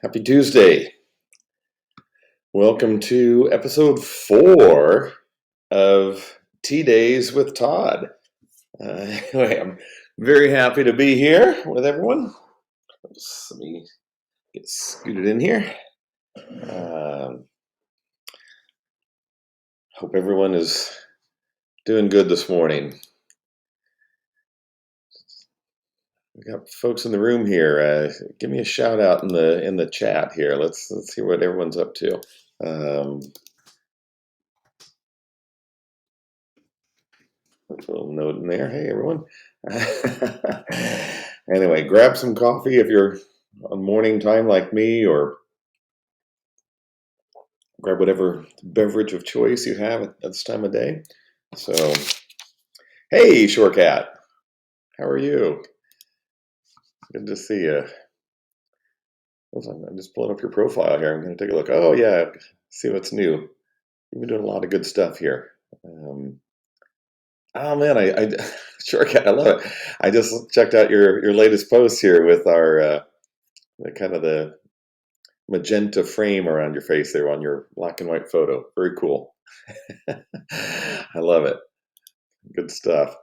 Happy Tuesday. Welcome to episode 4 of T-days with Todd. Anyway, I'm very happy to be here with everyone. Let me get scooted in here. Hope everyone is doing good this morning. We got folks in the room here. Give me a shout out in the chat here. Let's see what everyone's up to. Put a little note in there. Hey, everyone. Anyway, grab some coffee if you're on morning time like me, or grab whatever beverage of choice you have at this time of day. So, hey, Short Cat. How are you? Good to see you. I'm just pulling up your profile here. I'm going to take a look. Oh, yeah. See what's new. You've been doing a lot of good stuff here. Oh man, I Sure Cat, I love it. I just checked out your latest post here with our the magenta frame around your face there on your black and white photo. Very cool. I love it. Good stuff.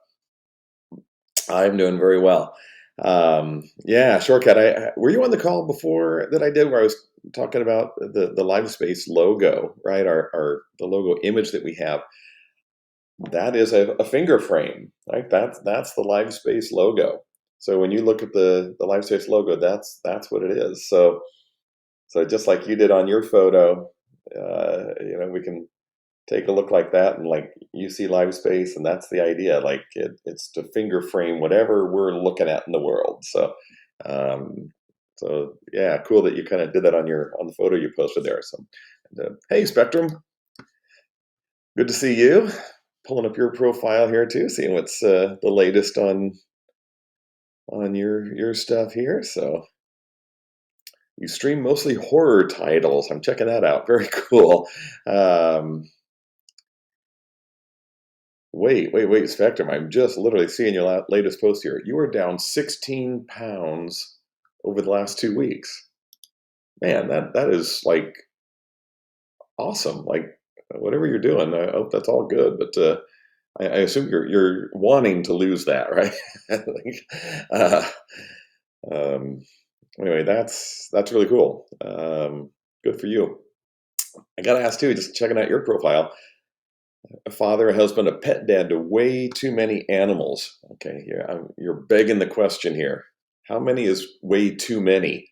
I'm doing very well. Yeah, Shortcut. Were you on the call before that I did where I was talking about the LiveSpace logo, right? The logo image that we have. That is a finger frame, right? That's the LiveSpace logo. So when you look at the LiveSpace logo, that's what it is. So just like you did on your photo, we can take a look like that, and like you see LiveSpace, and that's the idea. Like it's to finger frame whatever we're looking at in the world. So yeah, cool that you kind of did that on the photo you posted there. So hey, Spectrum, good to see you. Pulling up your profile here too, seeing what's the latest on your stuff here. So you stream mostly horror titles. I'm checking that out. Very cool. Wait, Spectrum. I'm just literally seeing your latest post here. You are down 16 pounds over the last 2 weeks. Man, that is like awesome. Like whatever you're doing, I hope that's all good. But I assume you're wanting to lose that, right? uh, um, anyway, that's really cool. Good for you. I gotta ask too, just checking out your profile. A father, a husband, a pet dad to way too many animals. Okay, you're begging the question here. How many is way too many?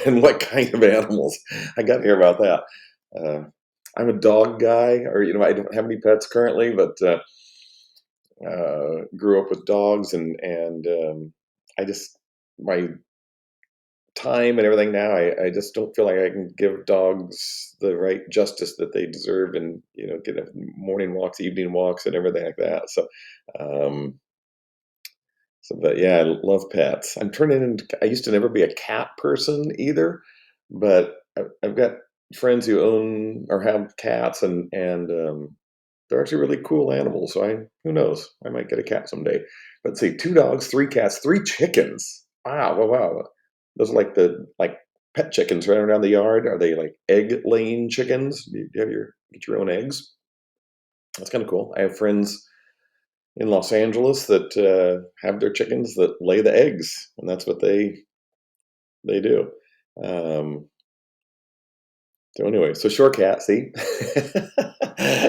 And what kind of animals? I got to hear about that. I'm a dog guy, or I don't have any pets currently, but grew up with dogs, and I just my time and everything now, I just don't feel like I can give dogs the right justice that they deserve, and get morning walks, evening walks, and everything like that. Um, but yeah, I love pets. I used to never be a cat person either, but I've got friends who own or have cats, and they're actually really cool animals. So who knows? I might get a cat someday. Let's see, 2 dogs, 3 cats, 3 chickens. Wow. Those are like pet chickens running around the yard. Are they like egg-laying chickens? Do you get your own eggs? That's kind of cool. I have friends in Los Angeles that have their chickens that lay the eggs, and that's what they do. Um, so anyway, so Short Cat, see,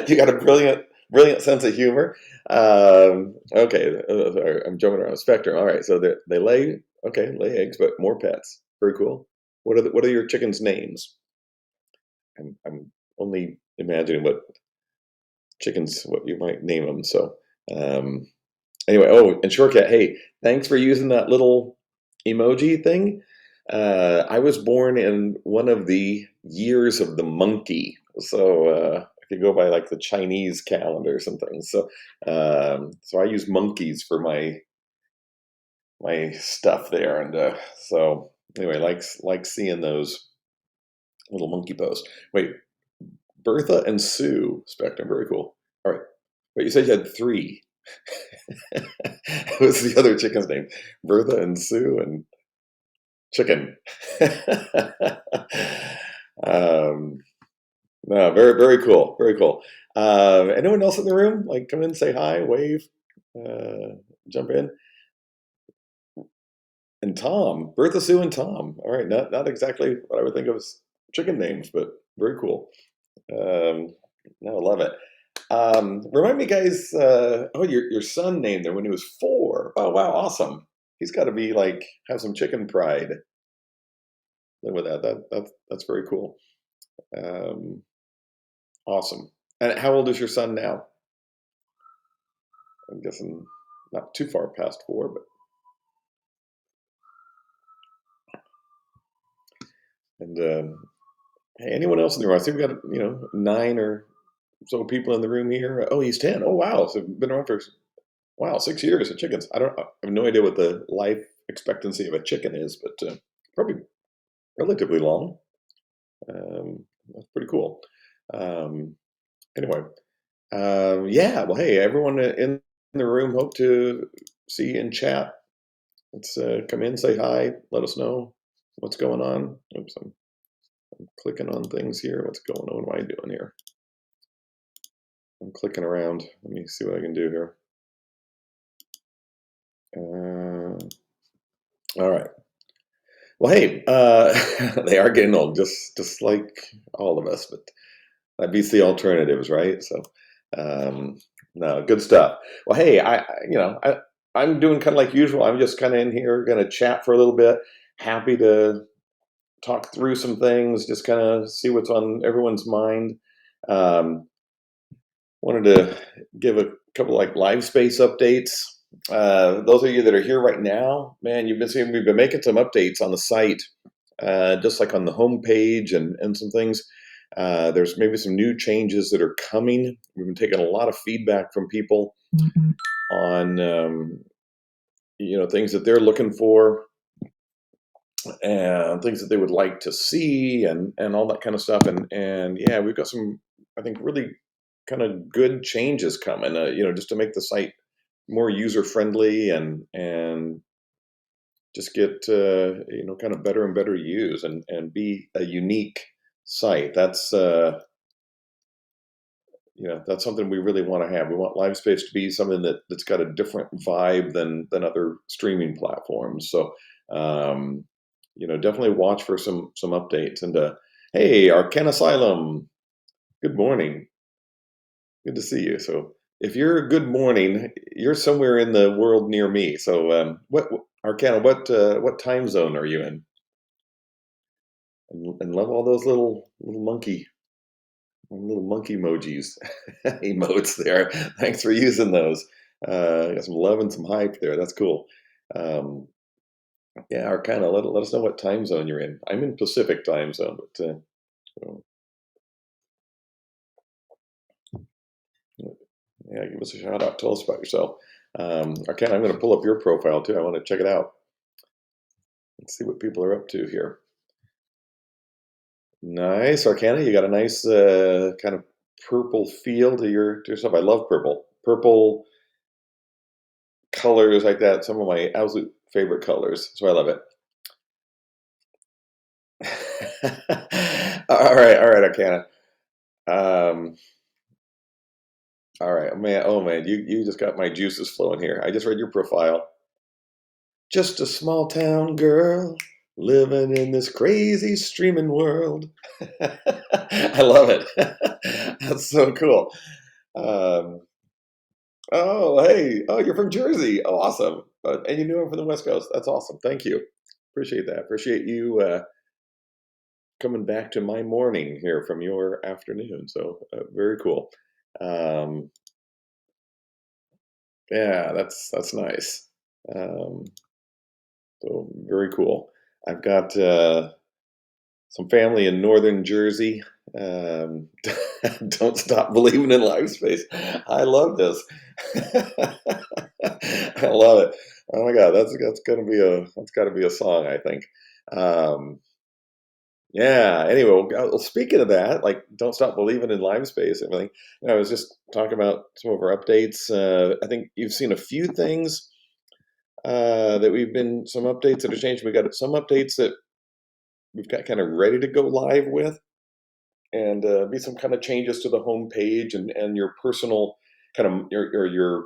you got a brilliant sense of humor. Okay, sorry, I'm jumping around the spectrum. All right, so they lay eggs, but more pets. Very cool. What are your chickens' names? I'm only imagining what you might name them. So anyway, and Short Cat, hey, thanks for using that little emoji thing. I was born in one of the years of the monkey, so I could go by like the Chinese calendar or something. So I use monkeys for my stuff there, and so anyway, like seeing those little monkey posts. Wait, Bertha and Sue, Spectrum, very cool. All right, wait, you said you had 3. What's the other chicken's name? Bertha and Sue and Chicken. um, no, very, very cool. Very cool. Anyone else in the room? Like, come in, say hi, wave, jump in. And Tom, Bertha Sue and Tom. All right, not exactly what I would think of as chicken names, but very cool. No, I love it. Remind me, guys. Oh, your son named there when he was 4. Oh, wow, awesome. He's got to be like have some chicken pride. Live with that. That's very cool. Um, awesome. And how old is your son now? I'm guessing not too far past 4, but and hey, anyone else in the room? I think we got 9 or so people in the room here. Oh, he's 10. Oh, wow. So been around for wow 6 years of chickens. I have no idea what the life expectancy of a chicken is, but probably relatively long. That's pretty cool. Um, anyway, yeah. Well, hey, everyone in the room, hope to see you in chat. Let's come in, say hi, let us know what's going on. Oops, I'm clicking on things here. What's going on? What am I doing here? I'm clicking around. Let me see what I can do here. All right. Well, hey, they are getting old, just like all of us, but that beats the alternatives, right? So, um, no, good stuff. Well, hey, I'm doing kind of like usual. I'm just kind of in here, going to chat for a little bit. Happy to talk through some things, just kind of see what's on everyone's mind. Um, Wanted to give a couple like LiveSpace updates. Those of you that are here right now, man, you've been seeing we've been making some updates on the site, just like on the homepage and some things. There's maybe some new changes that are coming. We've been taking a lot of feedback from people on things that they're looking for and things that they would like to see and all that kind of stuff. And yeah, we've got some I think really kind of good changes coming. Just to make the site more user friendly and just get kind of better and better to use and be a unique site. That's something we really want to have. We want LiveSpace to be something that's got a different vibe than other streaming platforms. So definitely watch for some updates. And hey, Arcan Asylum, good morning. Good to see you. So if you're good morning, you're somewhere in the world near me. So what Arcana, what time zone are you in? And love all those little monkey emojis, emotes there. Thanks for using those. Got some love and some hype there. That's cool. Um, yeah, Arcana, let us know what time zone you're in. I'm in Pacific time zone, but so, yeah, give us a shout out. Tell us about yourself. Arcana, I'm going to pull up your profile too. I want to check it out. Let's see what people are up to here. Nice, Arcana. You got a nice kind of purple feel to yourself. I love purple. Purple colors like that. Some of my absolute favorite colors. So I love it. All right, Arcana. Um, all right, man. Oh man, you just got my juices flowing here. I just read your profile. Just a small town girl living in this crazy streaming world. I love it. That's so cool. Um, oh, hey. Oh, you're from Jersey. Oh, awesome. And you knew him from the West Coast. That's awesome. Thank you. Appreciate that. Appreciate you coming back to my morning here from your afternoon. So very cool. Um, yeah, that's nice. Um, so very cool. I've got some family in northern Jersey. Um, don't stop believing in LiveSpace. I love this. I love it. Oh my God, that's got to be a song. I think. Um, yeah. Anyway, speaking of that, like, don't stop believing in LiveSpace. And everything. I was just talking about some of our updates. I think you've seen a few things that we've been some updates that have changed. We got some updates that we've got kind of ready to go live with, and be some kind of changes to the home page and your personal kind of your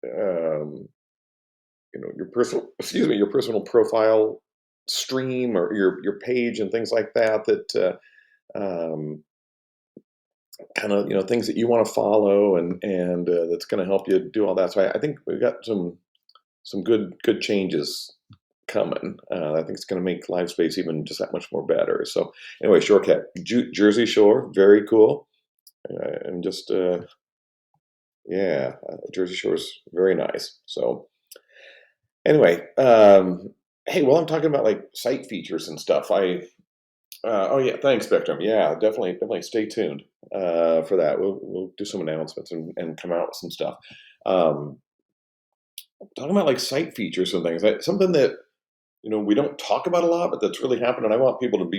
um, your personal your personal profile stream or your page and things like that that um, kind of things that you want to follow and that's going to help you do all that. So I think we've got some good changes coming. I think it's going to make LiveSpace even just that much more better. So anyway, Shortcut, Jersey Shore, very cool. And just yeah, Jersey Shore is very nice. So anyway, hey, well, I'm talking about like site features and stuff. Oh yeah, thanks, Spectrum. Yeah, definitely stay tuned for that. We'll do some announcements and come out with some stuff. Um, Talking about like site features and things, something that we don't talk about a lot, but that's really happened, and I want people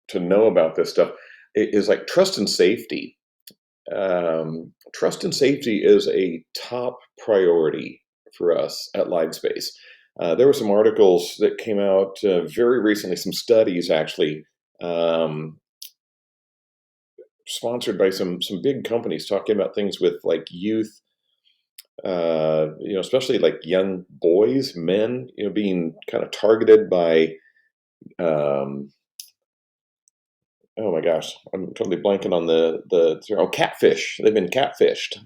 to know about this stuff. Is like trust and safety. Trust and safety is a top priority for us at LiveSpace. There were some articles that came out very recently, some studies actually, um, sponsored by some big companies talking about things with like youth, especially like young boys, men, being kind of targeted by, um, oh my gosh, I'm totally blanking on catfish. They've been catfished.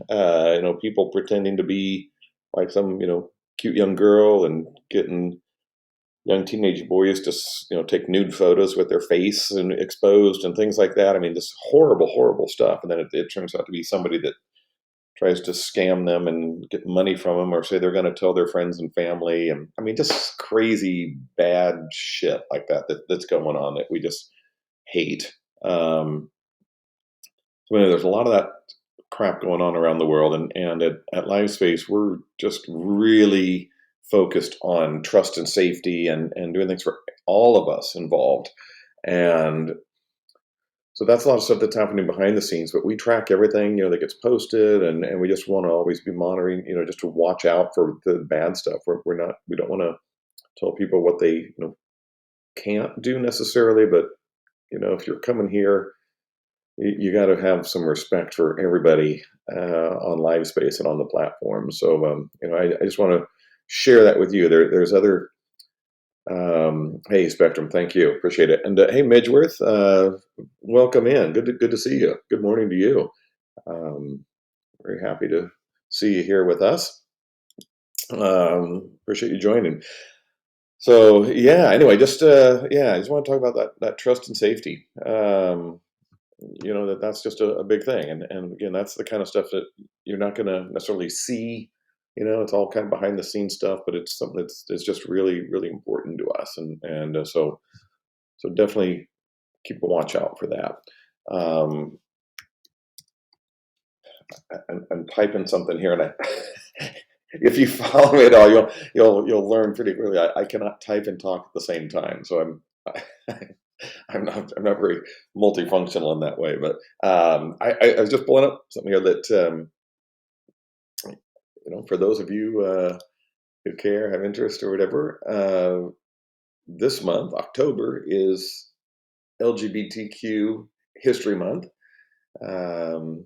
People pretending to be like some cute young girl and getting young teenage boys to take nude photos with their face and exposed and things like that. I mean, this horrible stuff. And then it turns out to be somebody that tries to scam them and get money from them, or say they're going to tell their friends and family. And I mean, just crazy bad shit like that's going on that we just hate. Um, so anyway, there's a lot of that crap going on around the world, and at LiveSpace, we're just really focused on trust and safety and doing things for all of us involved. And so that's a lot of stuff that's happening behind the scenes, but we track everything, that gets posted, and we just want to always be monitoring, just to watch out for the bad stuff. We don't want to tell people what they, can't do necessarily, but, if you're coming here, you got to have some respect for everybody on LiveSpace and on the platform. So, I just want to share that with you. There's other. Hey, Spectrum, thank you, appreciate it. And hey, Midgeworth, welcome in. Good to see you. Good morning to you. Very happy to see you here with us. Appreciate you joining. So yeah. Anyway, just I just want to talk about that trust and safety. That's just a big thing, and again, that's the kind of stuff that you're not going to necessarily see. It's all kind of behind the scenes stuff, but it's something that's just really important to us, and so definitely keep a watch out for that. um I'm typing something here, and if you follow me at all, you'll learn pretty quickly. I cannot type and talk at the same time, so I'm not very multifunctional in that way. But I was just pulling up something here that for those of you who care, have interest, or whatever. This month, October, is LGBTQ History Month, um,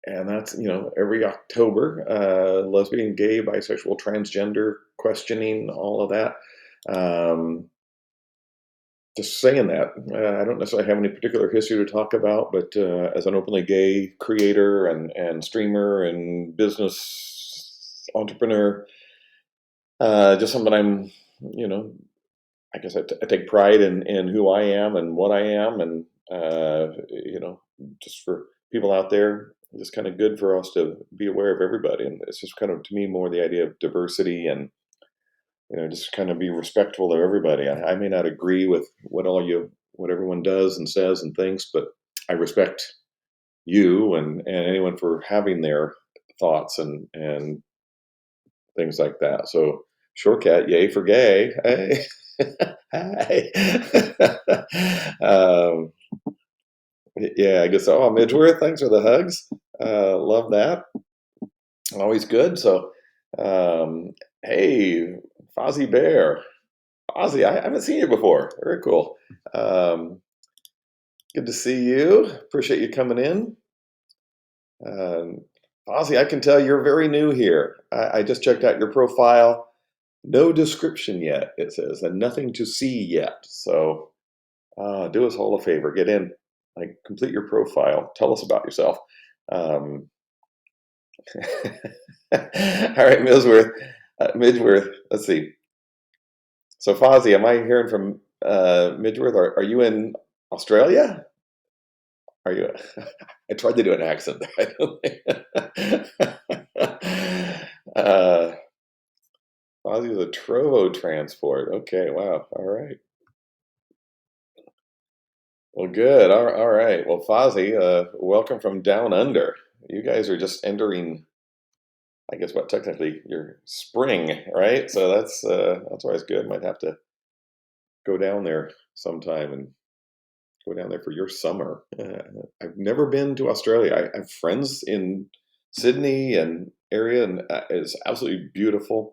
and that's every October. Lesbian, gay, bisexual, transgender questioning, all of that. Um, just saying that, I don't necessarily have any particular history to talk about, but as an openly gay creator and streamer and business entrepreneur, just something you know, I guess I take pride in who I am and what I am, and just for people out there, it's just kind of good for us to be aware of everybody, and it's just kind of, to me, more the idea of diversity and just kind of be respectful of everybody. I may not agree with what everyone does and says and thinks, but I respect you and anyone for having their thoughts and things like that. So, shortcut, yay for gay. Hey, hi. Yeah, I guess. Oh, Midgeworth, thanks for the hugs. Love that. Always good. So, hey, Fozzie Bear. Ozzy, I haven't seen you before. Very cool. Um, Good to see you. Appreciate you coming in. Um, Ozzy, I can tell you're very new here. I just checked out your profile. No description yet, it says, and nothing to see yet. So do us all a favor. Get in, like, complete your profile. Tell us about yourself. Um, all right, Midgeworth. Let's see. So, Fozzie, am I hearing from Midgeworth? Are you in Australia? Are you? I tried to do an accent there. I don't think. Fozzie is a Trovo transport. Okay, wow. All right. Well, good. All right. Well, Fozzie, welcome from down under. You guys are just entering, I guess, what technically your spring, right? So that's always good. Might have to go down there sometime and go down there for your summer. I've never been to Australia. I have friends in Sydney and area, and it's absolutely beautiful.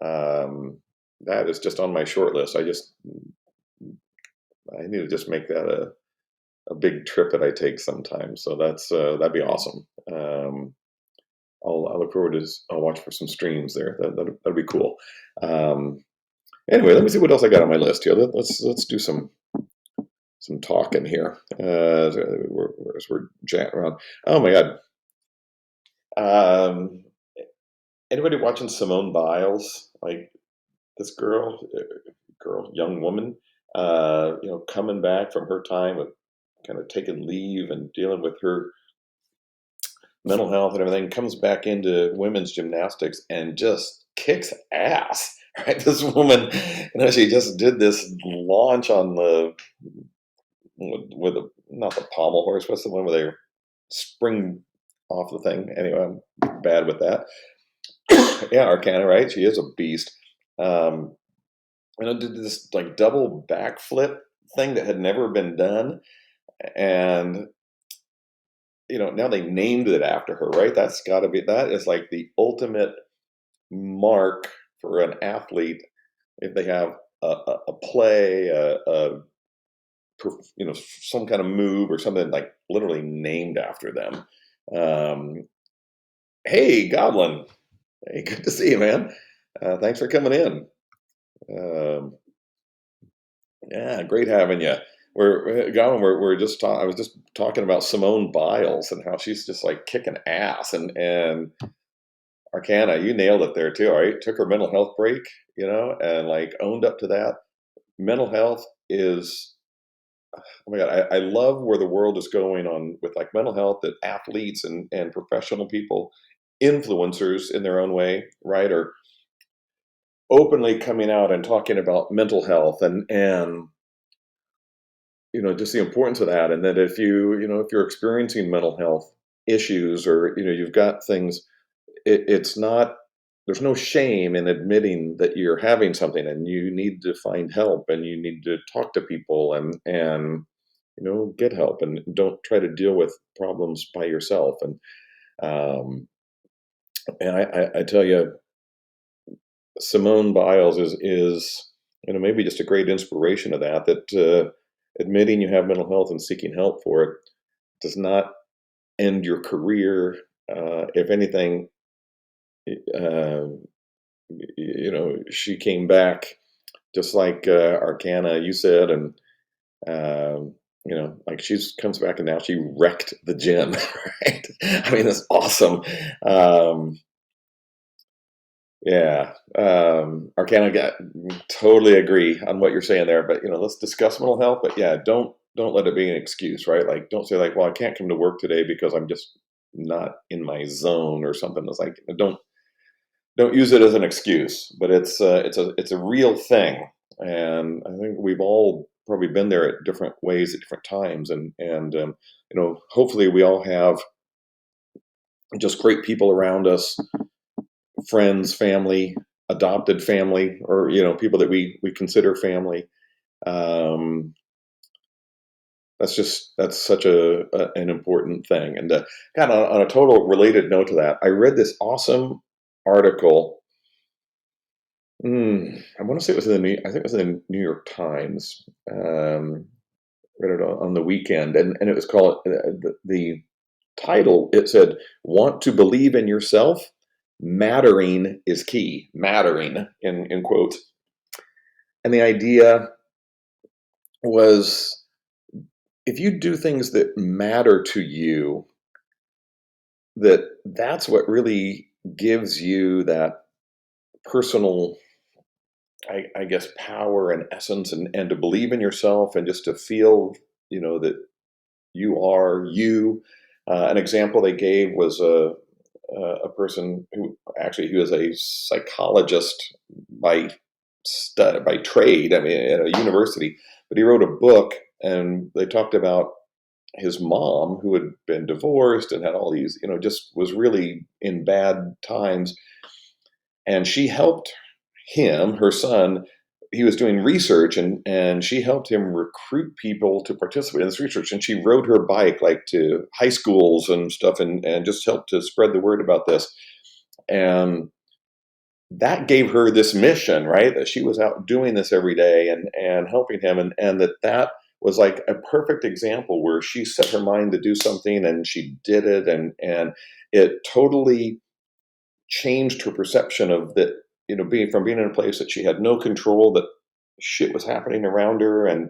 Um, that is just on my short list. I need to just make that a big trip that I take sometime. So that'd be awesome. I'll look forward to. I'll watch for some streams there. That'd be cool. Um, anyway, let me see what else I got on my list here. Let's do some talking here as we're chatting around. Oh my God. Um, Anybody watching Simone Biles? Like this young woman, coming back from her time of kind of taking leave and dealing with her mental health and everything, comes back into women's gymnastics and just kicks ass. Right? This woman, she just did this launch on the with not the pommel horse. What's the one where they spring off the thing? Anyway, I'm bad with that. Yeah, Arcana, right? She is a beast. Um, did this like double backflip thing that had never been done, and now they named it after her, right? That is like the ultimate mark for an athlete if they have a play, some kind of move or something like literally named after them. Um, hey, Goblin. Hey, good to see you, man. Thanks for coming in. Um, yeah, great having you. Goblin, we're just I was just talking about Simone Biles and how she's just like kicking ass, and Arcana, you nailed it there too. Right, took her mental health break, and like owned up to that. Mental health is, oh my God, I love where the world is going on with like mental health, that athletes and professional people, influencers in their own way, right, are openly coming out and talking about mental health and just the importance of that. And that if you're experiencing mental health issues, or you've got things, it's not, there's no shame in admitting that you're having something and you need to find help and you need to talk to people and get help, and don't try to deal with problems by yourself. Um, and I tell you, Simone Biles is maybe just a great inspiration of that admitting you have mental health and seeking help for it does not end your career. If anything, uh, she came back just like Arcana, you said, and like she's comes back and now she wrecked the gym, right? I mean, that's awesome. Um, yeah, Arcana, totally agree on what you're saying there. But let's discuss mental health. But yeah, don't let it be an excuse, right? Like, don't say like, well, I can't come to work today because I'm just not in my zone or something. It's like, don't use it as an excuse, but it's a real thing, and I think we've all probably been there at different ways at different times, and hopefully we all have just great people around us, friends, family, adopted family, or people that we consider family. Um, that's such an important thing. And kind of on a total related note to that, I read this awesome article. I want to say it was in the I think it was in the New York Times. Read it on the weekend, and it was called the title. It said, "Want to believe in yourself? Mattering is key." Mattering in quotes, and the idea was if you do things that matter to you, that's what really gives you that personal, I guess, power and essence, and to believe in yourself and just to feel, that you are you. An example they gave was a person who actually he was a psychologist by by trade. I mean, at a university, but he wrote a book, and they talked about his mom who had been divorced and had all these, just was really in bad times, and she helped him, her son. He was doing research, and she helped him recruit people to participate in this research, and she rode her bike like to high schools and stuff, and just helped to spread the word about this. And that gave her this mission, right? That she was out doing this every day and helping him, and that was like a perfect example where she set her mind to do something and she did it, and it totally changed her perception of that, being in a place that she had no control, that shit was happening around her, and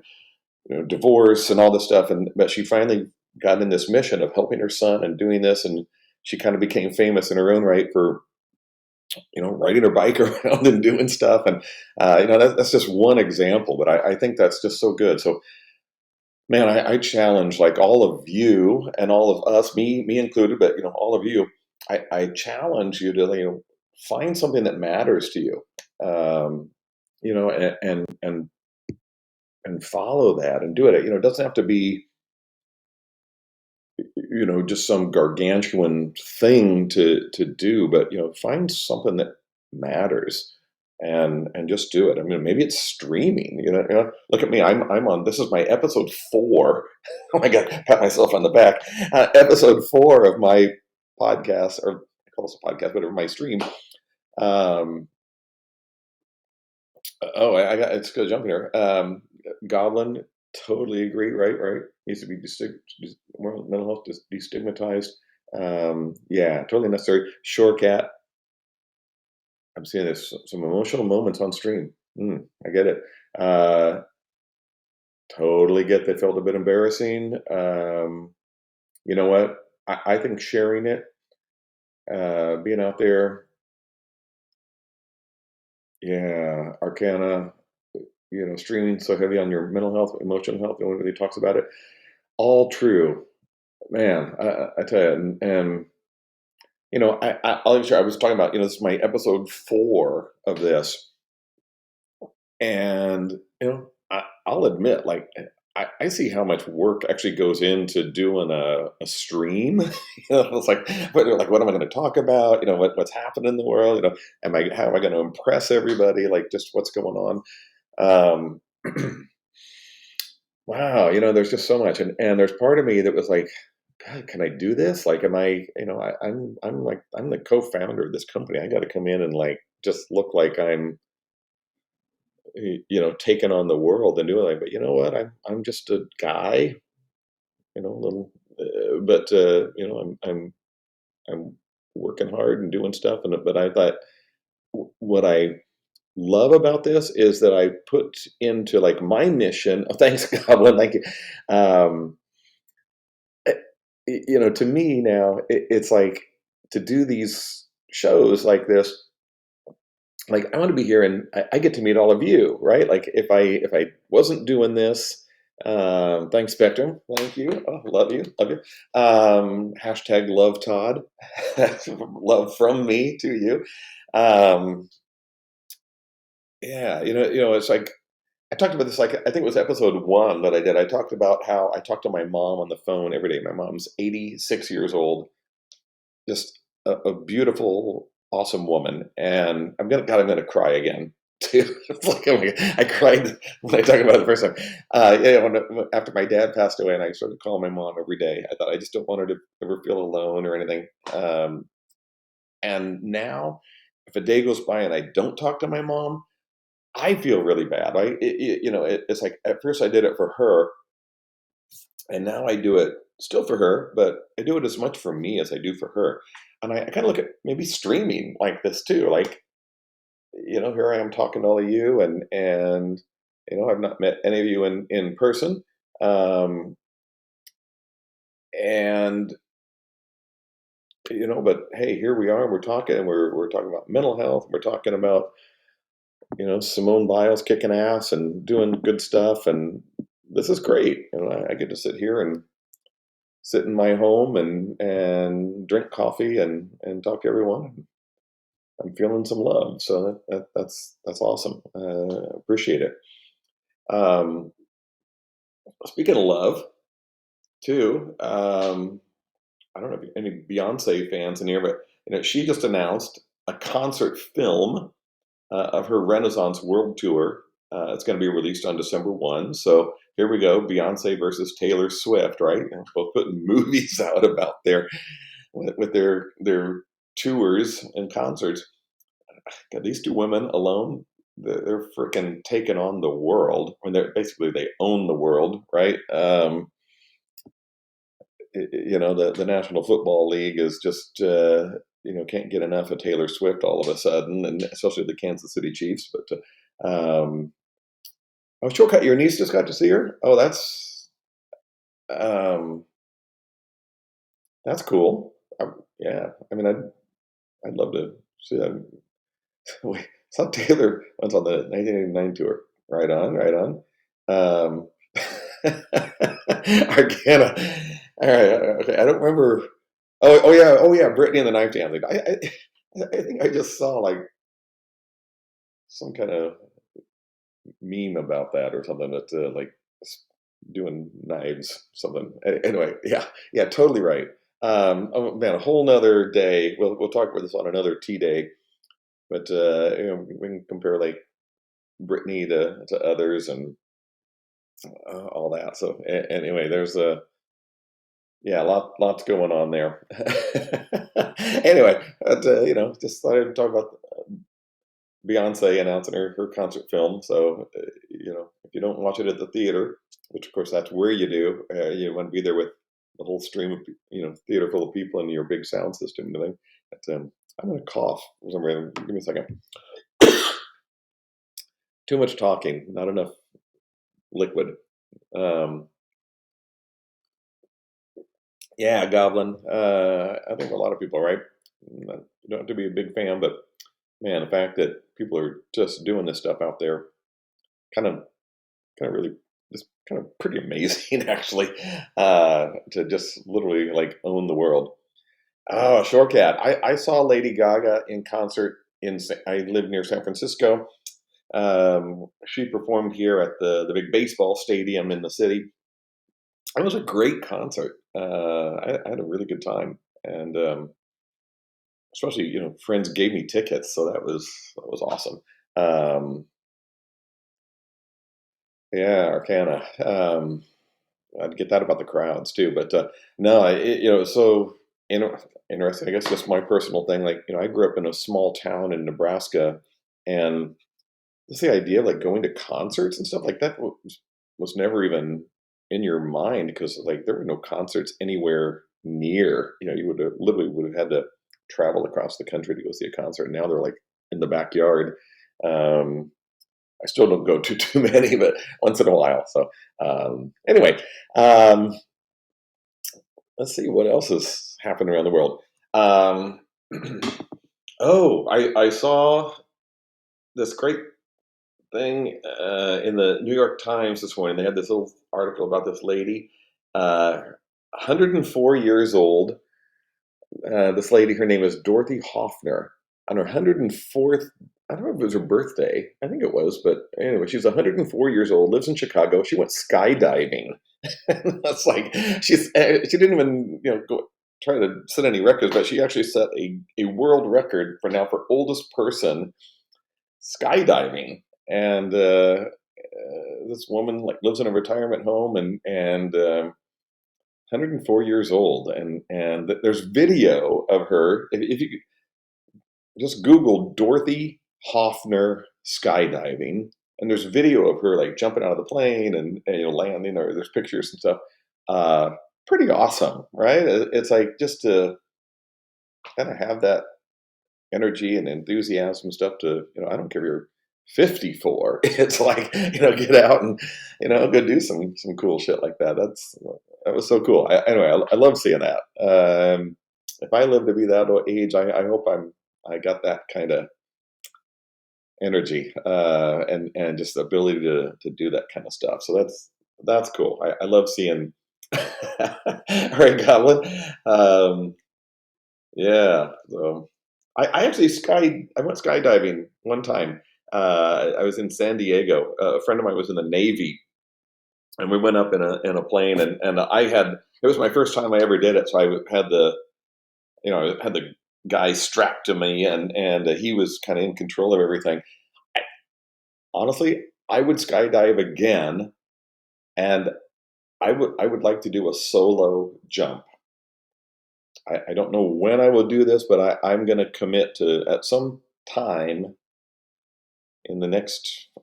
divorce and all this stuff, and but she finally got in this mission of helping her son and doing this, and she kind of became famous in her own right for riding her bike around and doing stuff, and that's just one example, but I think that's just so good. So man, I challenge like all of you and all of us, me included, but all of you, I challenge you to find something that matters to you, um, and follow that and do it. It doesn't have to be just some gargantuan thing to do, but find something that matters, and just do it. I mean, maybe it's streaming. Look at me. I'm on. This is my episode 4. Oh my god, pat myself on the back. Episode 4 of my podcast, or I call this a podcast, whatever, my stream. Um, oh, I got it's good jumping here. Goblin, totally agree. Right. Needs to be mental health destigmatized. Yeah, totally necessary. Shore cat. I'm seeing this some emotional moments on stream. I get it. Uh, totally get that felt a bit embarrassing. You know what? I think sharing it, being out there, yeah, Arcana, streaming so heavy on your mental health, emotional health, and everybody talks about it. All true, man. I tell you, and I'll even share. I was talking about, this is my episode 4 of this, and I'll admit, like, I see how much work actually goes into doing a stream. It's like, what am I going to talk about? What's happening in the world? How am I going to impress everybody? Like, just what's going on? Wow, there's just so much, and there's part of me that was like, God, can I do this? Like, am I? I'm like, I'm the co-founder of this company. I got to come in and like just look like I'm taking on the world and doing it. But you know what? I'm just a guy, little, but I'm working hard and doing stuff. But I thought what I love about this is that I put into like my mission. Oh, thanks, Goblin. Thank you. Um, eh, to me now, it's like to do these shows like this, like I want to be here, and I get to meet all of you, right? Like if I wasn't doing this, thanks Spectrum, thank you, oh, love you. Hashtag love Todd, love from me to you. Um, yeah, it's like I talked about this, like I think it was episode 1 that I did. I talked about how I talk to my mom on the phone every day. My mom's 86 years old, just a beautiful, awesome woman, and I'm gonna cry again too. It's like, oh my god, I cried when I talked about it the first time. Yeah, after my dad passed away, and I started calling my mom every day. I thought I just don't want her to ever feel alone or anything. And now, if a day goes by and I don't talk to my mom, I feel really bad. It's like at first I did it for her, and now I do it still for her, but I do it as much for me as I do for her. And I kind of look at maybe streaming like this too. Like, here I am talking to all of you, and I've not met any of you in person, um, and but hey, here we are. We're talking, and we're talking about mental health. We're talking about Simone Biles kicking ass and doing good stuff, and this is great. I get to sit here and sit in my home and drink coffee and talk to everyone. I'm feeling some love, so that's awesome. Appreciate it. Um, Speaking of love, too, I don't know if any Beyonce fans in here, but she just announced a concert film of her Renaissance World Tour. It's going to be released on December 1. So here we go, Beyonce versus Taylor Swift, right? Both putting movies out about with their tours and concerts. God, these two women alone, they're freaking taking on the world. I mean, they own the world, right? The National Football League is just can't get enough of Taylor Swift all of a sudden, and especially the Kansas City Chiefs. But oh, shortcut, your niece just got to see her. Oh, um, that's cool. Yeah, I mean, I'd love to see that. Wait, saw Taylor once on the 1989 tour. Right on, right on. Um, Arcana. All right, okay. I don't remember. Oh yeah, Brittany and the Knife Dance. I think I just saw like some kind of meme about that or something that like doing knives something. Anyway, yeah, totally right. Oh man, a whole nother day. We'll talk about this on another tea day. But we can compare like Brittany to others and all that. So anyway, there's lots going on there. Anyway, but, just thought I'd talk about Beyonce announcing her concert film. So if you don't watch it at the theater, which of course that's where you do, you want to be there with the whole stream of theater full of people and your big sound system and everything. But, I'm gonna cough for some reason. Give me a second. Too much talking, not enough liquid. Um, yeah, Goblin. I think a lot of people, right? You don't have to be a big fan, but man, the fact that people are just doing this stuff out there, kind of, really, just kind of pretty amazing, actually, to just literally like own the world. Oh, Shortcat. I saw Lady Gaga in concert I live near San Francisco. She performed here at the big baseball stadium in the city. It was a great concert. I had a really good time, and especially friends gave me tickets, so that was awesome. Um, yeah, Arcana. I'd get that about the crowds too, but no, it's so interesting. I guess just my personal thing. Like I grew up in a small town in Nebraska, and just the idea of like going to concerts and stuff like that was never even in your mind because like there were no concerts anywhere near. You would have literally would have had to travel across the country to go see a concert. Now they're like in the backyard. Um, I still don't go to too many, but once in a while. So anyway, um, let's see what else is happening around the world. Um, oh, I saw this great thing in the New York Times this morning. They had this little article about this lady, 104 years old. This lady, her name is Dorothy Hoffner. On her 104th, I don't know if it was her birthday. I think it was, but anyway, she's 104 years old, lives in Chicago. She went skydiving. That's like she didn't even go try to set any records, but she actually set a world record for oldest person skydiving. And this woman like lives in a retirement home and 104 years old, and there's video of her. If you just Google Dorothy Hoffner skydiving, and there's video of her like jumping out of the plane and landing, or there's pictures and stuff. Uh, Pretty awesome, right? It's like just to kind of have that energy and enthusiasm stuff to, I don't care if you're 54. It's like, get out and, go do some cool shit like that. That was so cool. Anyway, I love seeing that. If I live to be that age, I hope I got that kind of energy, and just the ability to do that kind of stuff. So that's cool. I love seeing. All right, Goblin. Yeah. So I actually I went skydiving one time. I was in San Diego. A friend of mine was in the Navy, and we went up in a plane, and it was my first time I ever did it. So I had the guy strapped to me, and he was kind of in control of everything. I, Honestly, I would skydive again, and I would like to do a solo jump. I don't know when I will do this, but I'm going to commit to at some time in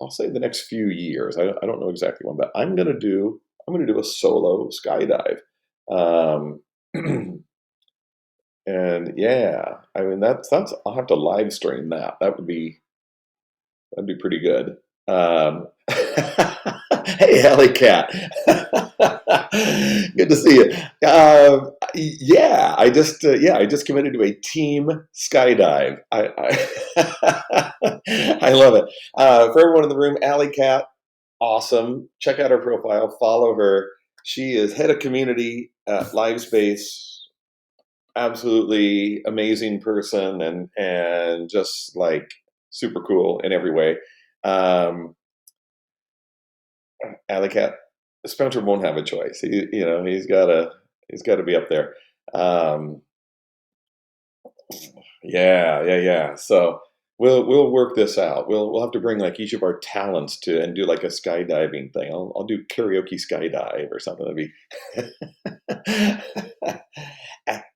I'll say the next few years. I don't know exactly when, but I'm going to do a solo skydive. Um, and yeah, I mean I'll have to live stream that. That'd be pretty good. Hey, Alley Cat. Good to see you. I just committed to a team skydive. I love it. For everyone in the room, Alley Cat, awesome. Check out her profile. Follow her. She is head of community at LiveSpace. Absolutely amazing person, and just like super cool in every way. Um, Alley Cat, Spencer won't have a choice. He's got to be up there. Um, yeah. So we'll work this out. We'll have to bring like each of our talents to and do like a skydiving thing. I'll do karaoke skydive or something. That'd be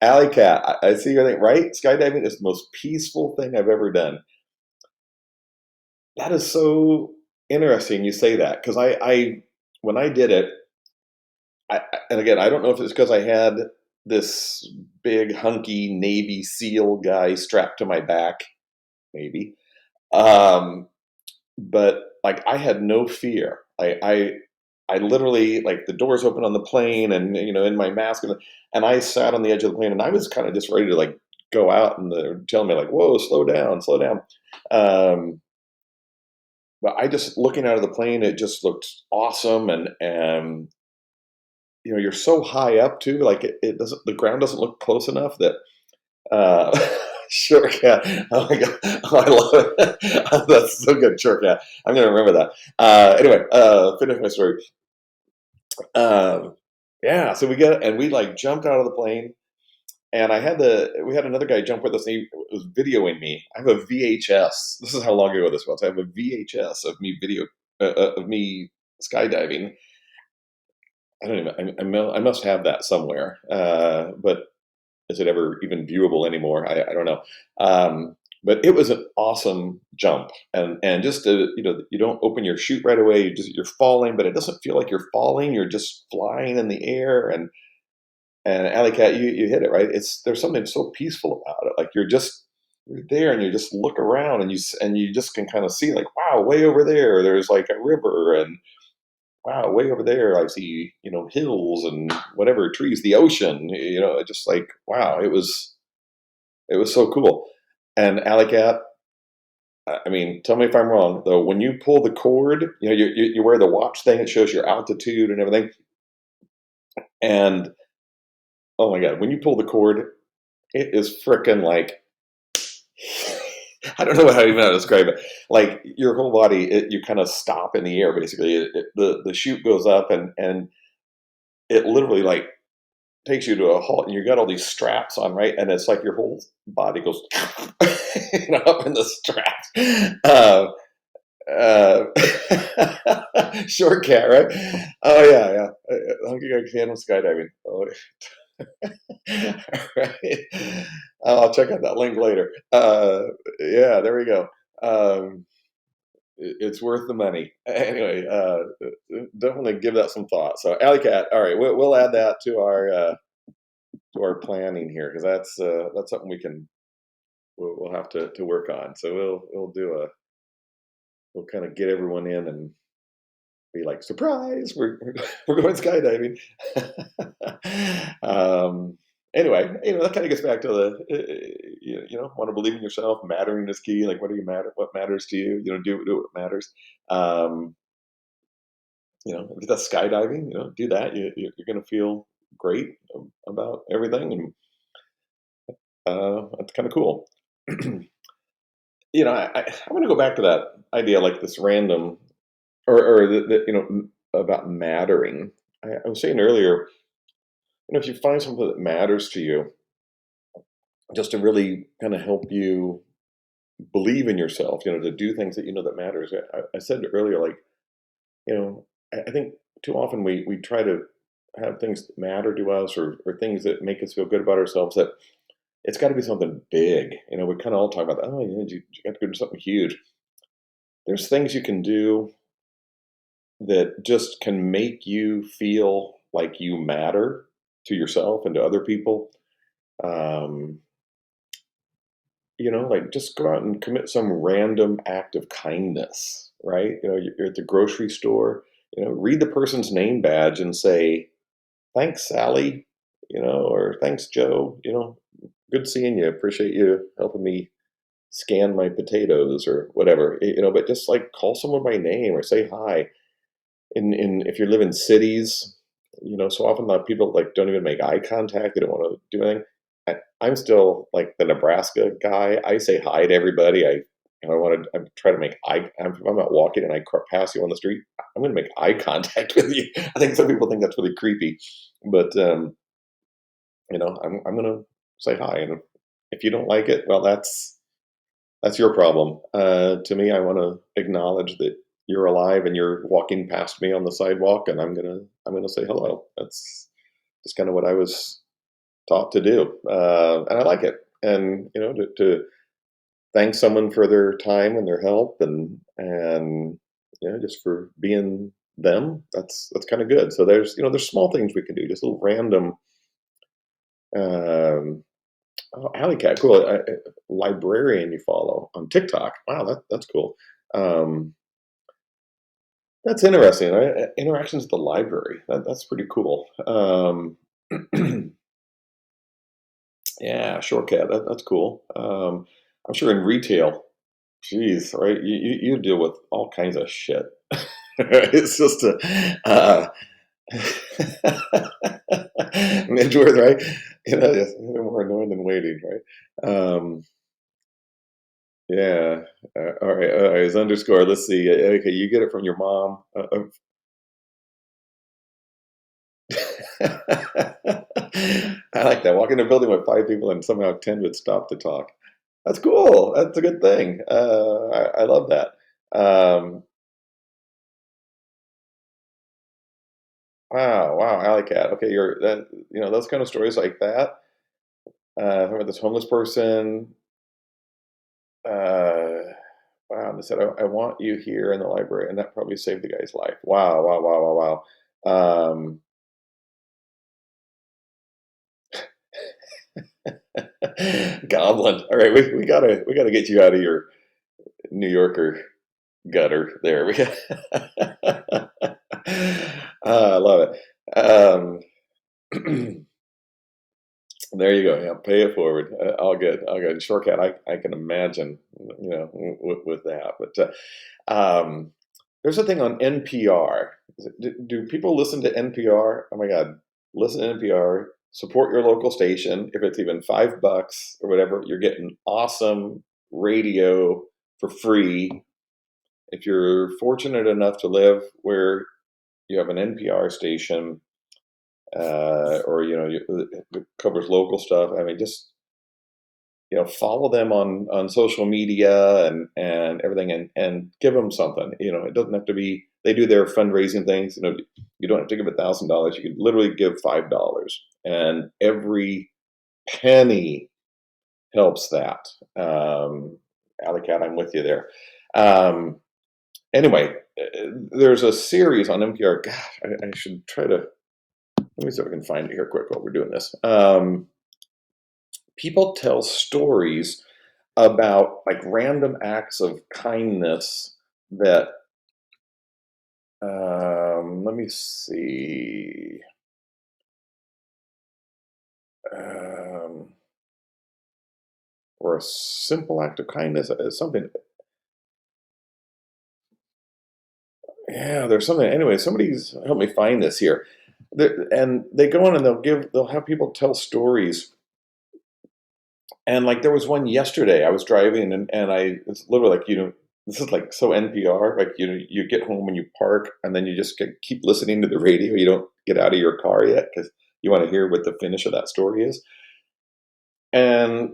Alley Cat. I see your thing, right? Skydiving is the most peaceful thing I've ever done. That is so interesting you say that, because I when I did it, and again, I don't know if it's because I had this big hunky Navy SEAL guy strapped to my back, maybe. Um, but like I had no fear. I literally, like, the doors open on the plane, and in my mask, and I sat on the edge of the plane, and I was kind of just ready to like go out, and they're telling me like, "Whoa, slow down, slow down." Um, but I just looking out of the plane, it just looked awesome, and you're so high up too, like it doesn't the ground doesn't look close enough that uh sure cat. Oh my god. Oh, I love it. That's so good, sure cat. I'm gonna remember that. Anyway, finish my story. Um yeah, so we like jumped out of the plane, and we had another guy jump with us, and he was videoing me. I have a VHS. This is how long ago this was. I have a VHS of me skydiving. I don't even. I must have that somewhere. But is it ever even viewable anymore? I don't know. But it was an awesome jump, and just you don't open your chute right away. You're falling, but it doesn't feel like you're falling. You're just flying in the air, and Alley Cat, you hit it right. There's something so peaceful about it. Like you're there, and you just look around, and you just can kind of see like, wow, way over there's like a river, and wow, way over there, I see, hills and whatever, trees, the ocean, just like, wow, it was so cool. And Alley Cat, I mean, tell me if I'm wrong, though, when you pull the cord, you wear the watch thing, it shows your altitude and everything. And oh my God, when you pull the cord, it is freaking like, I don't know how to describe it. Like your whole body, you kind of stop in the air, basically. The chute goes up, and it literally like takes you to a halt, and you got all these straps on, right? And it's like your whole body goes up in the straps. Short cat, right? Oh yeah. Hungry guy can skydiving. Oh, Right? I'll check out that link later. Yeah, there we go. Um, it's worth the money. Anyway, definitely give that some thought. So, Alley Cat. All right, we'll add that to our planning here because that's something we'll have to work on. So we'll kind of get everyone in and be like, surprise, we're going skydiving. um, anyway, that kind of gets back to the want to believe in yourself. Mattering is key. Like, what do you matter? What matters to you? Do what matters. Um, if that's skydiving, do that. You're going to feel great about everything, and that's kind of cool. I want to go back to that idea, like this random, or about mattering. I was saying earlier, if you find something that matters to you, just to really kind of help you believe in yourself, to do things that that matters. I said earlier, like, I think too often we try to have things that matter to us, or things that make us feel good about ourselves. That it's got to be something big. We kind of all talk about that. Oh, you got to go do something huge. There's things you can do that just can make you feel like you matter to yourself and to other people. Um, like, just go out and commit some random act of kindness, right? You're at the grocery store, read the person's name badge and say, thanks, Sally, or thanks, Joe, good seeing you. Appreciate you helping me scan my potatoes or whatever, but just like call someone by name or say hi. In if you live in cities, so often a lot of people like don't even make eye contact. They don't want to do anything. I'm still like the Nebraska guy. I say hi to everybody. I try to make eye. If I'm out walking and I pass you on the street, I'm going to make eye contact with you. I think some people think that's really creepy, but I'm going to say hi. And if you don't like it, well, that's your problem. To me, I want to acknowledge that you're alive and you're walking past me on the sidewalk, and I'm gonna say hello. That's just kind of what I was taught to do, and I like it. And to thank someone for their time and their help, and just for being them. That's kind of good. So there's small things we can do, just little random. Um, Oh, Alley Cat, cool. Librarian you follow on TikTok. Wow, that's cool. Um, that's interesting. Right? Interactions at the library. That's pretty cool. Yeah, shortcut. That's cool. I'm sure in retail, geez, right? You deal with all kinds of shit. It's just a Midworth, right? It's more annoying than waiting, right? Yeah. All right. Is underscore. Let's see. Okay, you get it from your mom. I like that. Walk in a building with 5 people and somehow 10 would stop to talk. That's cool. That's a good thing. I love that. Um, wow, Alley Cat. Okay, you're that. Those kind of stories like that. About this homeless person. Uh, wow, they said, I want you here in the library, and that probably saved the guy's life. Wow, wow, wow, wow, wow. Goblin. All right, we gotta get you out of your New Yorker gutter. There we go. I love it. There you go. Yeah, pay it forward. All good. All good. Shortcut. I can imagine. With that. But there's a thing on NPR. Do people listen to NPR? Oh my God, listen to NPR. Support your local station. If it's even $5 or whatever, you're getting awesome radio for free. If you're fortunate enough to live where you have an NPR station, or it covers local stuff. I mean, just follow them on social media and everything, and give them something. It doesn't have to be. They do their fundraising things. You don't have to give $1,000. You could literally give $5, and every penny helps that. Alley Cat, I'm with you there. Anyway, there's a series on NPR. God, I should try to, let me see if I can find it here quick while we're doing this. People tell stories about like random acts of kindness that, let me see. Um, or a simple act of kindness, something. Yeah, there's something. Anyway, somebody's help me find this here. And they go in and they'll have people tell stories. And like there was one yesterday, I was driving and it's literally like, this is like so NPR, like, you get home and you park and then you just keep listening to the radio. You don't get out of your car yet because you want to hear what the finish of that story is. And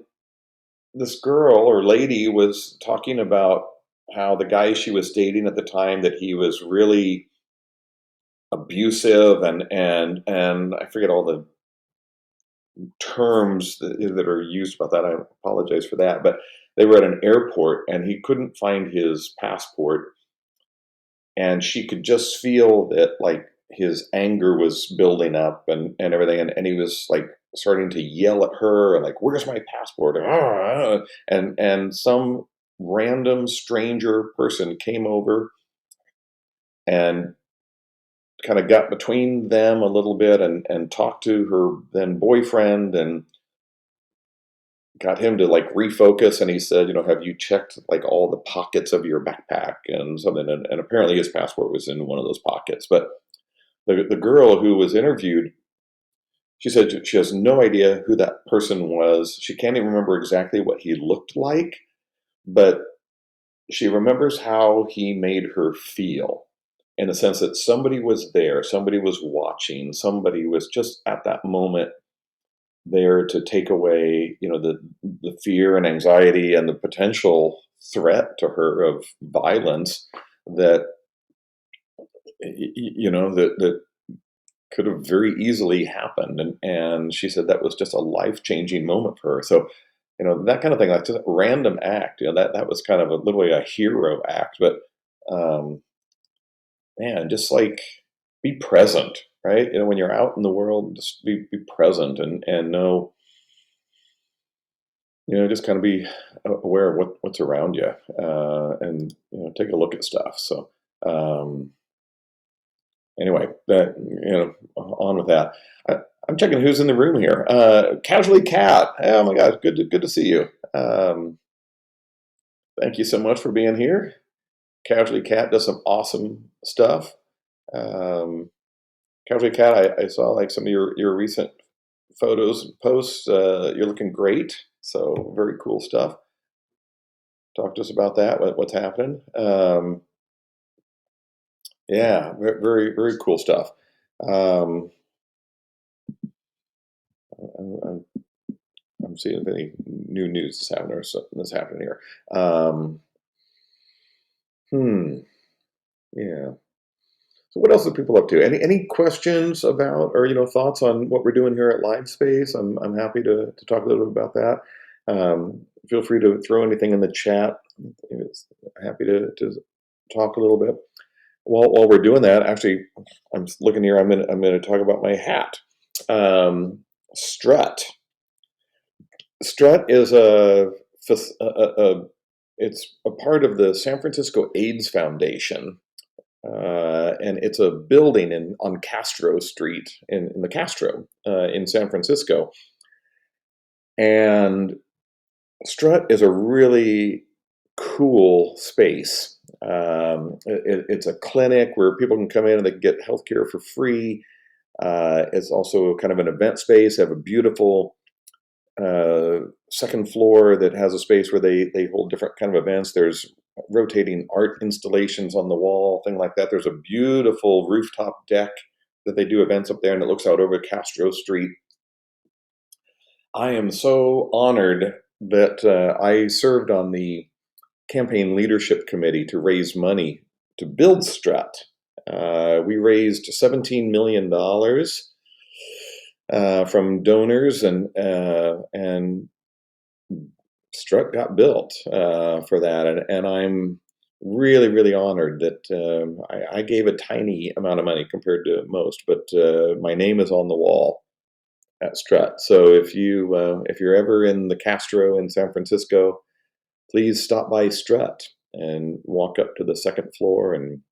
this girl or lady was talking about how the guy she was dating at the time, that he was really abusive, and I forget all the terms that are used about that. I apologize for that, but they were at an airport and he couldn't find his passport, and she could just feel that like his anger was building up and everything, and he was like starting to yell at her and like, where's my passport? And some random stranger person came over and kind of got between them a little bit and talked to her then boyfriend and got him to like refocus. And he said, have you checked like all the pockets of your backpack and something? And apparently his passport was in one of those pockets. But the girl who was interviewed, she said she has no idea who that person was. She can't even remember exactly what he looked like, but she remembers how he made her feel, in the sense that somebody was there, somebody was watching, somebody was just at that moment there to take away, the fear and anxiety and the potential threat to her of violence that that could have very easily happened. And she said that was just a life-changing moment for her. So, that kind of thing, like just a random act, that was kind of literally a hero act. But um, man, just like be present, right? When you're out in the world, just be present and know, just kind of be aware of what's around you, and take a look at stuff. So um, anyway, that on with that. I'm checking who's in the room here. Casually Cat. Oh my gosh, good to see you. Thank you so much for being here. Casually Cat does some awesome stuff. Um, Casually Cat, I saw like some of your recent photos and posts. You're looking great. So very cool stuff. Talk to us about that. What's happening? Yeah, very very cool stuff. Um, I'm, I'm seeing if any new news is happening or something that's happening here. Um, hmm. Yeah. So what else are people up to? Any questions about, or thoughts on what we're doing here at LiveSpace? I'm happy to talk a little bit about that. Feel free to throw anything in the chat. Happy to talk a little bit. While we're doing that, actually, I'm looking here. I'm gonna talk about my hat. Strut. Strut is it's a part of the San Francisco AIDS Foundation, and it's a building on Castro Street in the Castro, in San Francisco. And Strut is a really cool space. It's a clinic where people can come in and they can get healthcare for free. It's also kind of an event space. They have a beautiful second floor that has a space where they hold different kind of events. There's rotating art installations on the wall, thing like that. There's a beautiful rooftop deck that they do events up there, and it looks out over Castro Street. I am so honored that I served on the campaign leadership committee to raise money to build Strut. We raised $17 million from donors, and Strut got built for that, and I'm really, really honored that I gave a tiny amount of money compared to most, but my name is on the wall at Strut. So if you're ever in the Castro in San Francisco, please stop by Strut and walk up to the second floor and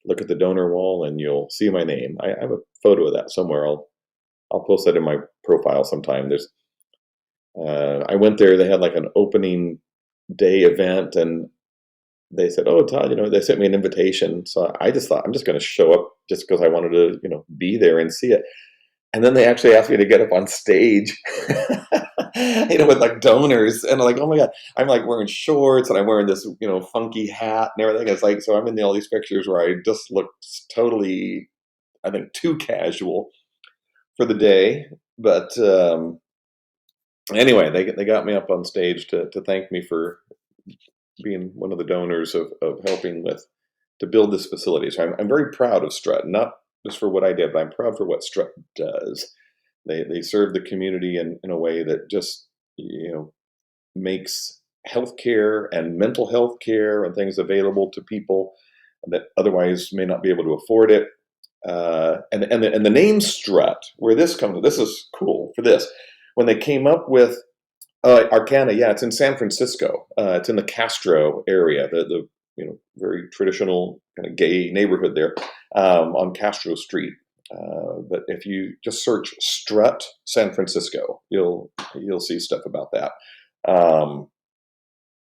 look at the donor wall, and you'll see my name. I have a photo of that somewhere. I'll post that in my profile sometime. I went there. They had like an opening day event, and they said, "Oh, Todd, they sent me an invitation." So I just thought I'm just going to show up just because I wanted to, be there and see it. And then they actually asked me to get up on stage, with like donors, and I'm like, oh my god, I'm like wearing shorts and I'm wearing this, funky hat and everything. It's like, so I'm in all these pictures where I just look totally, I think, too casual for the day. But anyway, they got me up on stage to thank me for being one of the donors of helping with to build this facility. So I'm very proud of Strut, not just for what I did, but I'm proud for what Strut does. They serve the community in a way that just makes healthcare and mental health care and things available to people that otherwise may not be able to afford it. And the name Strut, where this comes, this is cool for this. When they came up with Arcana, yeah, it's in San Francisco. It's in the Castro area, the very traditional kind of gay neighborhood there on Castro Street. But if you just search Strut San Francisco, you'll see stuff about that.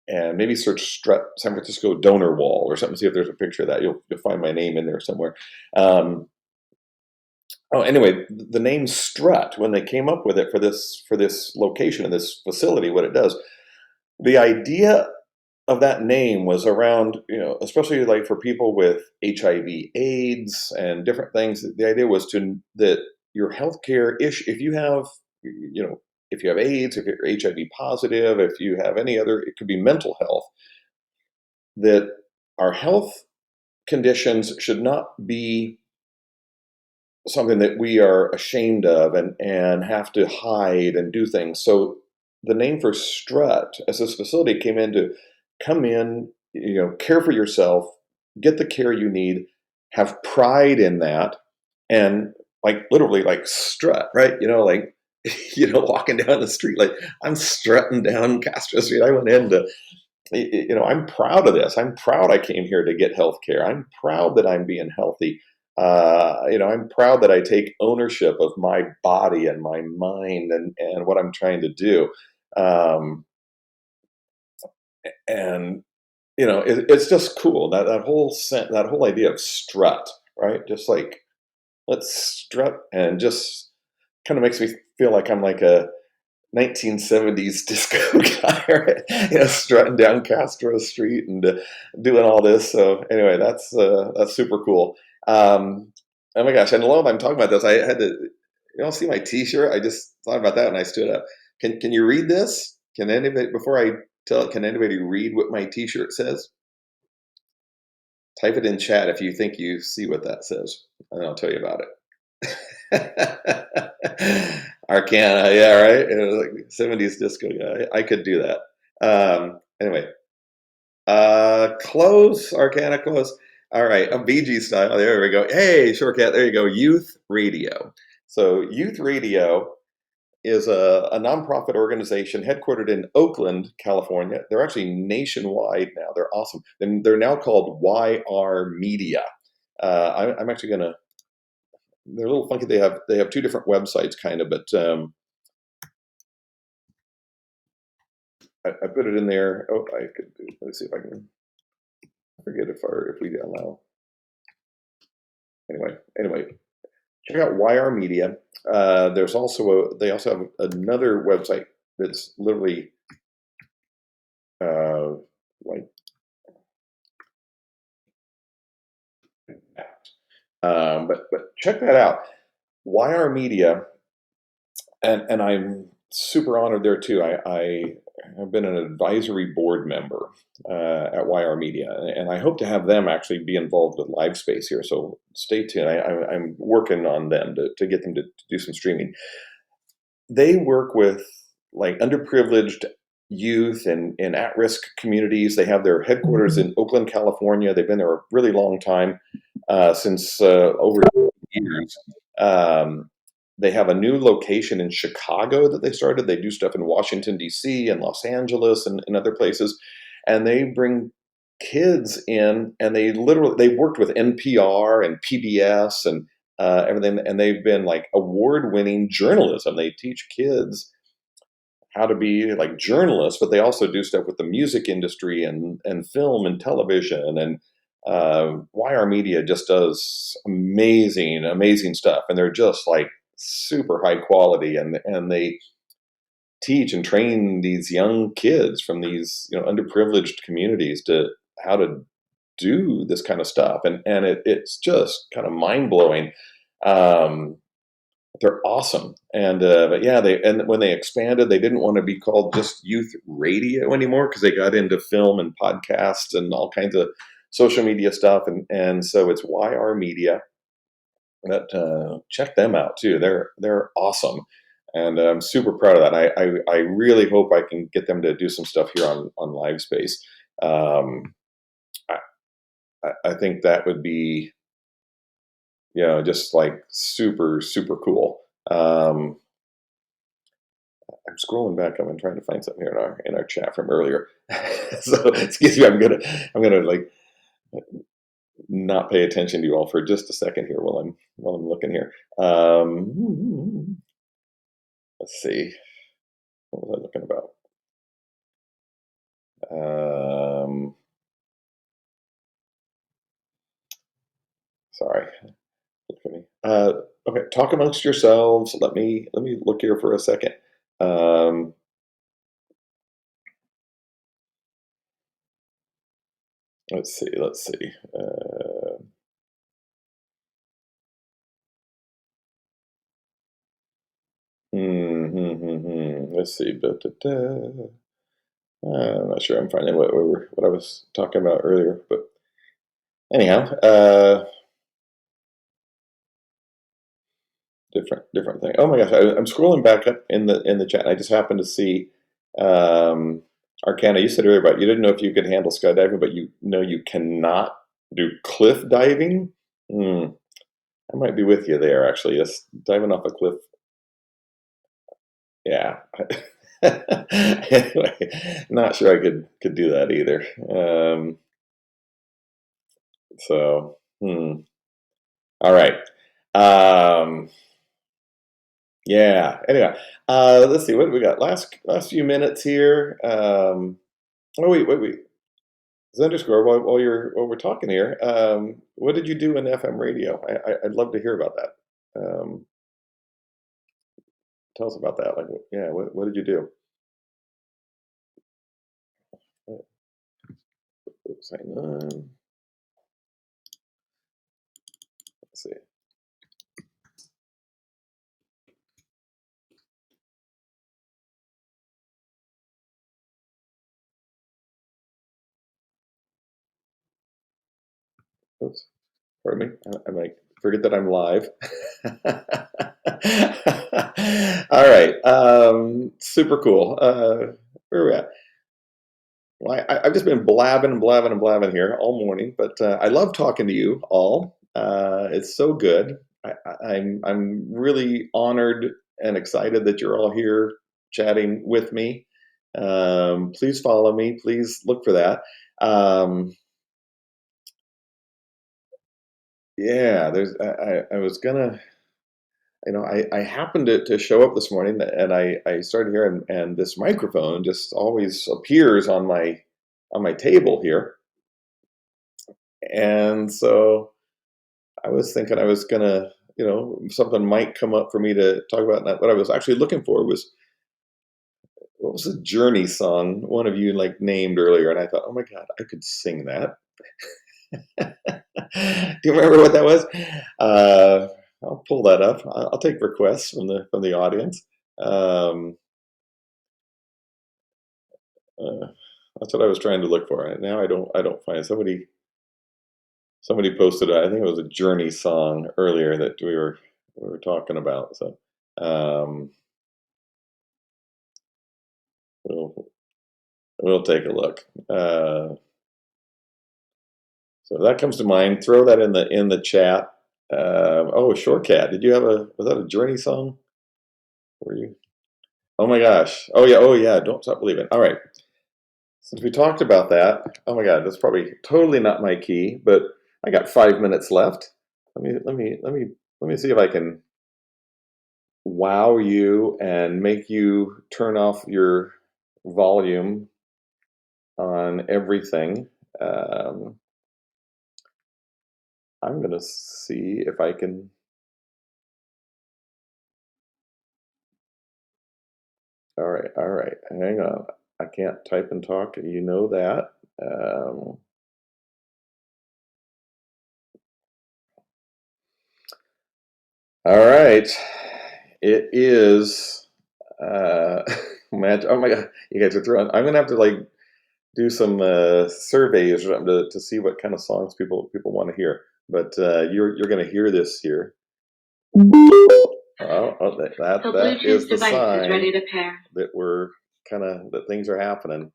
And maybe search Strut San Francisco donor wall or something. See if there's a picture of that. You'll find my name in there somewhere. Anyway, the name Strut, when they came up with it for this location and this facility, what it does, the idea of that name was around, especially like for people with HIV/AIDS and different things. The idea was that your healthcare issue, if you have, if you have AIDS, if you're HIV positive, if you have any other, it could be mental health, that our health conditions should not be something that we are ashamed of and have to hide and do things. So the name for Strut, as this facility came in to come in, care for yourself, get the care you need, have pride in that, and like literally like strut, right? Like walking down the street, like I'm strutting down Castro Street. I went in to, I'm proud of this. I'm proud I came here to get health care. I'm proud that I'm being healthy. I'm proud that I take ownership of my body and my mind and what I'm trying to do. And it's just cool that whole idea of strut, right? Just like let's strut, and just kind of makes me feel like I'm like a 1970s disco guy, right? Strutting down Castro Street and doing all this. So anyway, that's super cool. Oh my gosh! And while I'm talking about this, I had to, see my T-shirt. I just thought about that and I stood up. Can you read this? Can anybody, before I tell it, can anybody read what my T-shirt says? Type it in chat if you think you see what that says, and I'll tell you about it. Arcana, yeah, right? It was like 70s disco guy. I could do that. Anyway, close, Arcana, close. All right, a BG style. There we go. Hey, Shortcat, there you go. Youth Radio. So, Youth Radio is a nonprofit organization headquartered in Oakland, California. They're actually nationwide now. They're awesome. And they're now called YR Media. I'm actually going to, they're a little funky. They have two different websites kind of, but I put it in there. Oh, I could do, let's see if I can, I forget if we allow. Anyway, check out YR Media. There's also they also have another website that's literally like that. But check that out. YR Media, and I'm super honored there too. I have been an advisory board member at YR Media, and I hope to have them actually be involved with LiveSpace here. So stay tuned. I'm working on them to get them to do some streaming. They work with like underprivileged youth and in at-risk communities. They have their headquarters in Oakland, California. They've been there a really long time, since over years. Um, they have a new location in Chicago that they started. They do stuff in Washington, D.C. and Los Angeles and other places. And they bring kids in, and they worked with NPR and PBS and everything. And they've been like award-winning journalism. They teach kids how to be like journalists, but they also do stuff with the music industry and film and television. And YR Media just does amazing stuff, and they're just like super high quality, and they teach and train these young kids from these underprivileged communities to how to do this kind of stuff, and it's just kind of mind blowing. Um, they're awesome, and but yeah, and when they expanded, they didn't want to be called just youth radio anymore because they got into film and podcasts and all kinds of social media stuff, and so it's YR Media. But check them out too. They're awesome, and I'm super proud of that. I really hope I can get them to do some stuff here on LiveSpace. Um, I, I think that would be just like super cool. I'm scrolling back up and trying to find something here in our chat from earlier. So excuse me, I'm gonna like not pay attention to you all for just a second here while I'm looking here. Let's see, what was I looking about? Sorry, look at me. Okay, talk amongst yourselves. Let me look here for a second. Um, let's see. Let's see. I'm not sure I'm finding what I was talking about earlier, but anyhow, different thing. Oh my gosh, I'm scrolling back up in the chat. And I just happened to see Arcana. You said earlier about you didn't know if you could handle skydiving, but you know you cannot do cliff diving. I might be with you there, actually. Yes, diving off a cliff. Yeah. Anyway, not sure I could do that either. So, all right. Yeah. Anyway, let's see. What do we got? Last few minutes here. Oh wait. Underscore. While we're talking here, what did you do in FM radio? I'd love to hear about that. Tell us about that. Like, yeah, what did you do? Oops, hang on. Let's see. Oops. Pardon me. I might forget that I'm live. All right. Super cool. Where are we at? Well, I've just been blabbing here all morning, but I love talking to you all. It's so good. I'm really honored and excited that you're all here chatting with me. Please follow me. Please look for that. Yeah, I was gonna, I happened to show up this morning, and I started here, and this microphone just always appears on my table here. And so I was thinking I was gonna, something might come up for me to talk about. And what I was actually looking for was, what was the Journey song one of you like named earlier, and I thought, oh my God, I could sing that. Do you remember what that was? I'll pull that up. I'll take requests from the audience. That's what I was trying to look for. Now I don't find somebody posted. I think it was a Journey song earlier that we were talking about. So we'll take a look. So that comes to mind. Throw that in the chat. Oh, Short Cat. Did you have was that a Journey song? Were you? Oh my gosh. Oh yeah. Don't Stop Believing. All right. Since we talked about that, oh my God, that's probably totally not my key, but I got 5 minutes left. Let me see if I can wow you and make you turn off your volume on everything. I'm gonna see if I can. All right. Hang on. I can't type and talk. You know that. All right. It is. Oh my God, you guys are throwing. I'm gonna have to like do some surveys or something to see what kind of songs people want to hear. But you're gonna hear this here. That is the sign is ready to pair. That we're that things are happening.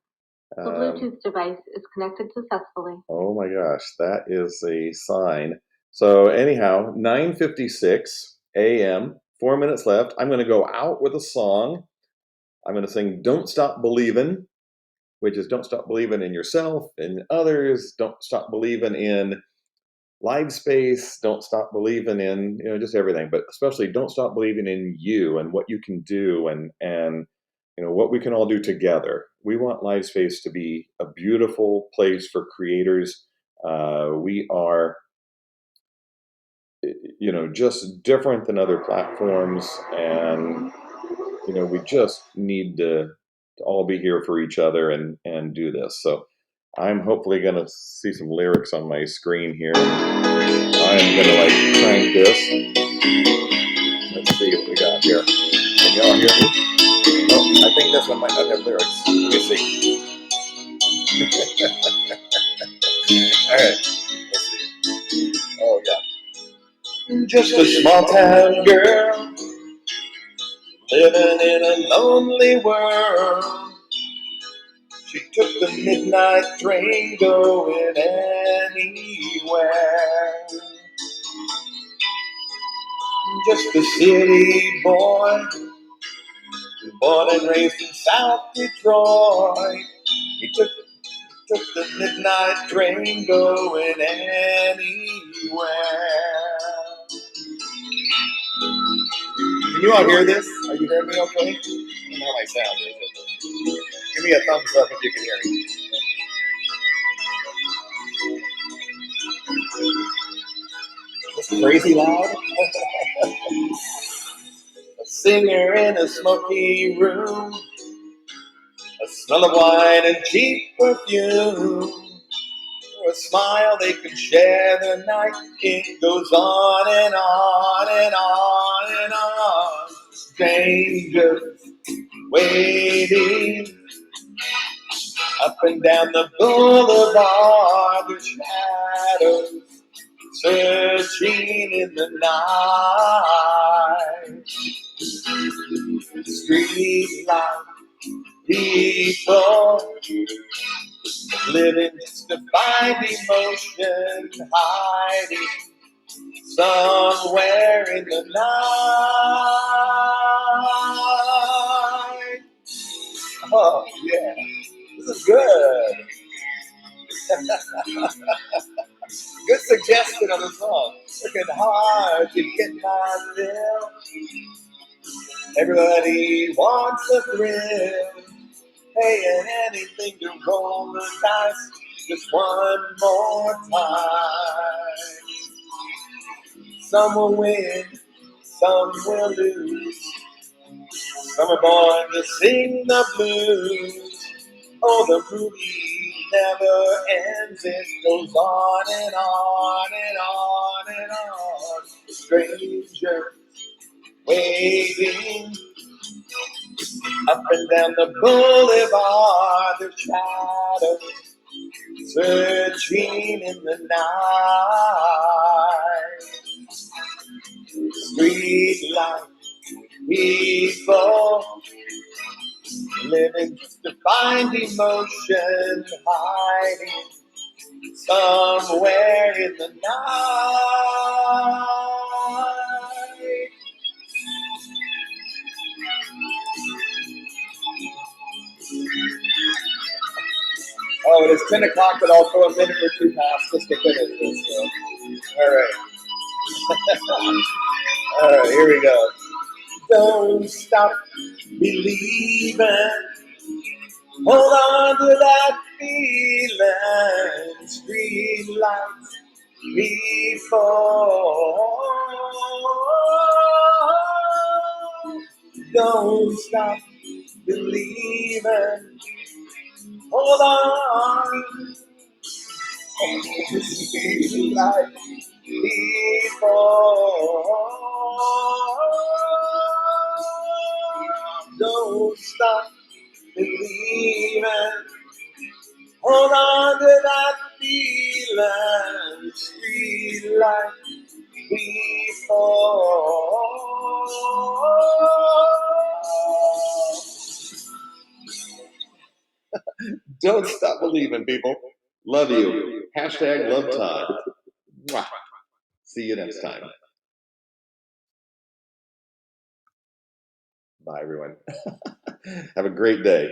The Bluetooth device is connected successfully. Oh my gosh, that is a sign. So anyhow, 9:56 a.m., 4 minutes left. I'm going to go out with a song. I'm going to sing Don't Stop Believin', which is don't stop believing in yourself and others. Don't stop believing in LiveSpace. Don't stop believing in, just everything, but especially don't stop believing in you and what you can do and what we can all do together. We want LiveSpace to be a beautiful place for creators. We are, just different than other platforms, and we just need to all be here for each other and do this. So I'm hopefully going to see some lyrics on my screen here. I'm going to like crank this. Let's see what we got here. Can y'all hear me? Oh, I think this one might not have lyrics. Let me see. All right. Let's see. Oh, yeah. Just a small town girl living in a lonely world. She took the midnight train going anywhere. Just a city boy, born and raised in South Detroit. He took the midnight train going anywhere. Can you all hear this? Are you hearing me okay? I don't know how my sound is. Give me a thumbs up if you can hear me. Is this crazy loud? A singer in a smoky room, a smell of wine and cheap perfume. A smile they can share the night. It goes on and on and on and on. Strangers waiting up and down the boulevard. The shadows searching in the night. Street light people living just to find emotion, hiding somewhere in the night. Oh, yeah. This is good. Good suggestion of a song. Working hard to get my fill. Everybody wants a thrill. Paying anything to roll the dice just one more time. Some will win, some will lose. Some are born to sing the blues. Oh, the movie never ends. It goes on and on and on and on. Strangers waiting Up and down the boulevard, the shadows searching in the night. Street light people living just to find emotion hiding somewhere in the night. Oh, it is 10 o'clock, but I'll throw a minute or two past just to finish this. So. All right. All right, here we go. Don't stop believing. Hold on to that feeling. Street lights before. Don't stop believing. Hold on. Street lights before. Don't stop believing. Hold on to that feeling. Street light before. Don't stop believing, people. Love you. Hashtag love Todd. Mwah. See you next time. Bye, everyone. Have a great day.